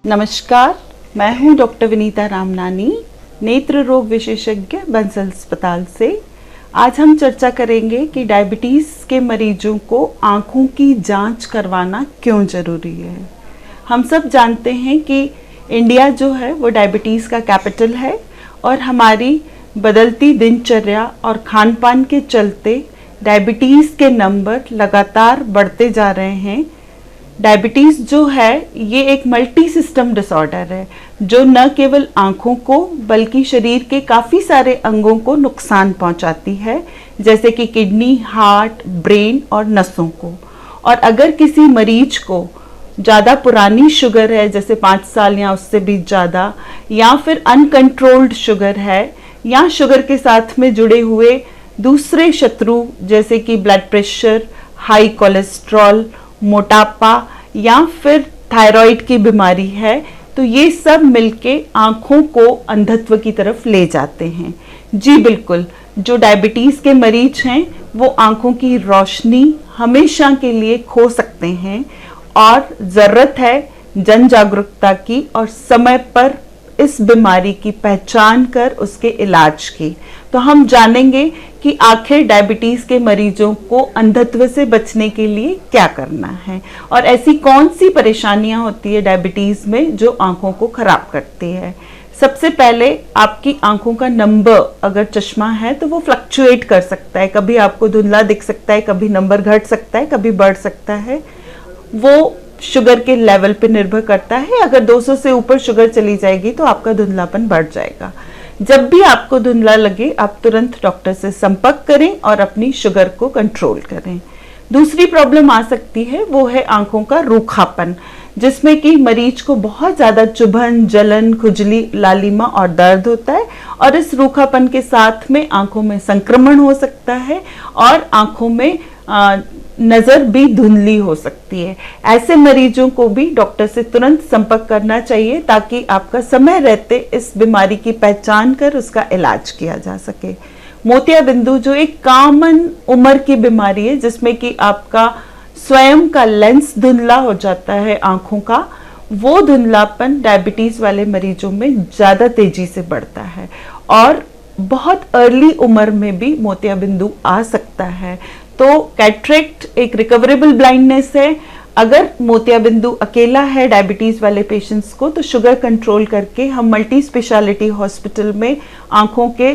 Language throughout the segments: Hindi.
नमस्कार, मैं हूं डॉक्टर विनीता रामनानी, नेत्र रोग विशेषज्ञ बंसल अस्पताल से। आज हम चर्चा करेंगे कि डायबिटीज़ के मरीजों को आँखों की जांच करवाना क्यों ज़रूरी है। हम सब जानते हैं कि इंडिया जो है वो डायबिटीज़ का कैपिटल है और हमारी बदलती दिनचर्या और खान पान के चलते डायबिटीज़ के नंबर लगातार बढ़ते जा रहे हैं। डायबिटीज़ जो है ये एक मल्टी सिस्टम डिसऑर्डर है जो न केवल आँखों को बल्कि शरीर के काफ़ी सारे अंगों को नुकसान पहुंचाती है, जैसे कि किडनी, हार्ट, ब्रेन और नसों को। और अगर किसी मरीज को ज़्यादा पुरानी शुगर है, जैसे 5 साल या उससे भी ज़्यादा, या फिर अनकंट्रोल्ड शुगर है, या शुगर के साथ में जुड़े हुए दूसरे शत्रु जैसे कि ब्लड प्रेशर, हाई कोलेस्ट्रॉल, मोटापा या फिर थायराइड की बीमारी है, तो ये सब मिलके आँखों को अंधत्व की तरफ ले जाते हैं। जी बिल्कुल, जो डायबिटीज़ के मरीज हैं वो आँखों की रोशनी हमेशा के लिए खो सकते हैं और ज़रूरत है जन जागरूकता की और समय पर इस बीमारी की पहचान कर उसके इलाज की। तो हम जानेंगे कि आखिर डायबिटीज़ के मरीजों को अंधत्व से बचने के लिए क्या करना है और ऐसी कौन सी परेशानियां होती है डायबिटीज़ में जो आंखों को खराब करती है। सबसे पहले आपकी आंखों का नंबर, अगर चश्मा है तो वो फ्लक्चुएट कर सकता है, कभी आपको धुंधला दिख सकता है, कभी नंबर घट सकता है, कभी बढ़ सकता है। वो शुगर के लेवल पे निर्भर करता है। अगर 200 से ऊपर शुगर चली जाएगी तो आपका धुंधलापन बढ़ जाएगा। जब भी आपको धुंधला लगे आप तुरंत डॉक्टर से संपर्क करें और अपनी शुगर को कंट्रोल करें। दूसरी प्रॉब्लम आ सकती है वो है आंखों का रूखापन, जिसमें कि मरीज को बहुत ज़्यादा चुभन, जलन, खुजली, लालिमा और दर्द होता है और इस रूखापन के साथ में आंखों में संक्रमण हो सकता है और आंखों में नज़र भी धुंधली हो सकती है। ऐसे मरीजों को भी डॉक्टर से तुरंत संपर्क करना चाहिए ताकि आपका समय रहते इस बीमारी की पहचान कर उसका इलाज किया जा सके। मोतियाबिंदु जो एक कॉमन उम्र की बीमारी है जिसमें कि आपका स्वयं का लेंस धुंधला हो जाता है आँखों का, वो धुंधलापन डायबिटीज़ वाले मरीजों में ज़्यादा तेजी से बढ़ता है और बहुत अर्ली उम्र में भी मोतियाबिंदु आ सकता है। तो कैटरेक्ट एक रिकवरेबल ब्लाइंडनेस है। अगर मोतियाबिंदु अकेला है डायबिटीज़ वाले पेशेंट्स को तो शुगर कंट्रोल करके हम मल्टी स्पेशलिटी हॉस्पिटल में आँखों के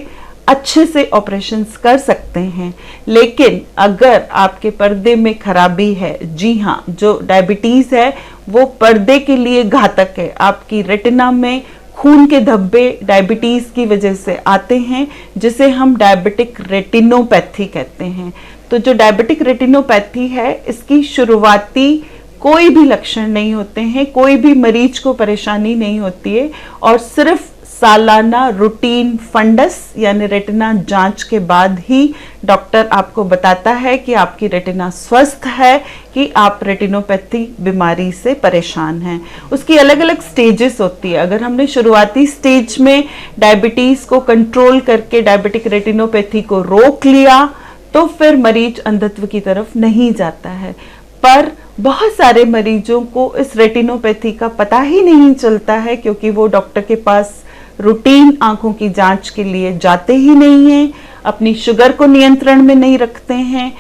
अच्छे से ऑपरेशंस कर सकते हैं। लेकिन अगर आपके पर्दे में खराबी है, जी हाँ, जो डायबिटीज़ है वो पर्दे के लिए घातक है। आपकी रेटिना में खून के धब्बे डायबिटीज़ की वजह से आते हैं जिसे हम डायबिटिक रेटिनोपैथी कहते हैं। तो जो डायबिटिक रेटिनोपैथी है इसकी शुरुआती कोई भी लक्षण नहीं होते हैं, कोई भी मरीज को परेशानी नहीं होती है और सिर्फ सालाना रूटीन फंडस यानी रेटिना जांच के बाद ही डॉक्टर आपको बताता है कि आपकी रेटिना स्वस्थ है कि आप रेटिनोपैथी बीमारी से परेशान हैं। उसकी अलग अलग स्टेजेस होती है। अगर हमने शुरुआती स्टेज में डायबिटीज़ को कंट्रोल करके डायबिटिक रेटिनोपैथी को रोक लिया तो फिर मरीज अंधत्व की तरफ नहीं जाता है। पर बहुत सारे मरीजों को इस रेटिनोपैथी का पता ही नहीं चलता है क्योंकि वो डॉक्टर के पास रूटीन आंखों की जांच के लिए जाते ही नहीं हैं, अपनी शुगर को नियंत्रण में नहीं रखते हैं,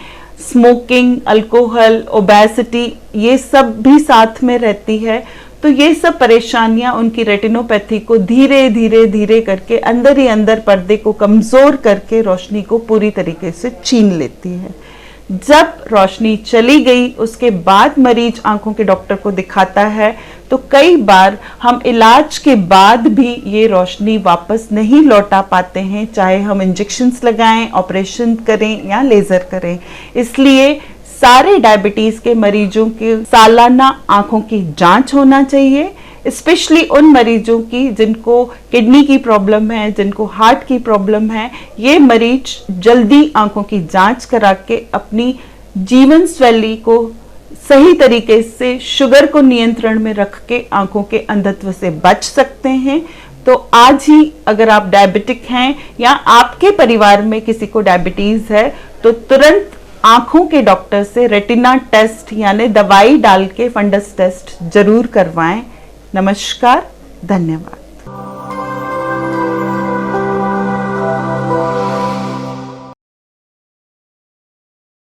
स्मोकिंग, अल्कोहल, ओबेसिटी ये सब भी साथ में रहती है। तो ये सब परेशानियां उनकी रेटिनोपैथी को धीरे धीरे धीरे करके अंदर ही अंदर पर्दे को कमज़ोर करके रोशनी को पूरी तरीके से छीन लेती है। जब रोशनी चली गई उसके बाद मरीज आंखों के डॉक्टर को दिखाता है तो कई बार हम इलाज के बाद भी ये रोशनी वापस नहीं लौटा पाते हैं, चाहे हम इंजेक्शन्स लगाएं, ऑपरेशन करें या लेज़र करें। इसलिए सारे डायबिटीज़ के मरीजों की सालाना आंखों की जांच होना चाहिए, स्पेशली उन मरीजों की जिनको किडनी की प्रॉब्लम है, जिनको हार्ट की प्रॉब्लम है। ये मरीज जल्दी आंखों की जांच करा के अपनी जीवन शैली को सही तरीके से शुगर को नियंत्रण में रख के आंखों के अंधत्व से बच सकते हैं। तो आज ही अगर आप डायबिटिक हैं या आपके परिवार में किसी को डायबिटीज़ है तो तुरंत आंखों के डॉक्टर से रेटिना टेस्ट यानी दवाई डाल के फंडस टेस्ट जरूर करवाएं। नमस्कार, धन्यवाद।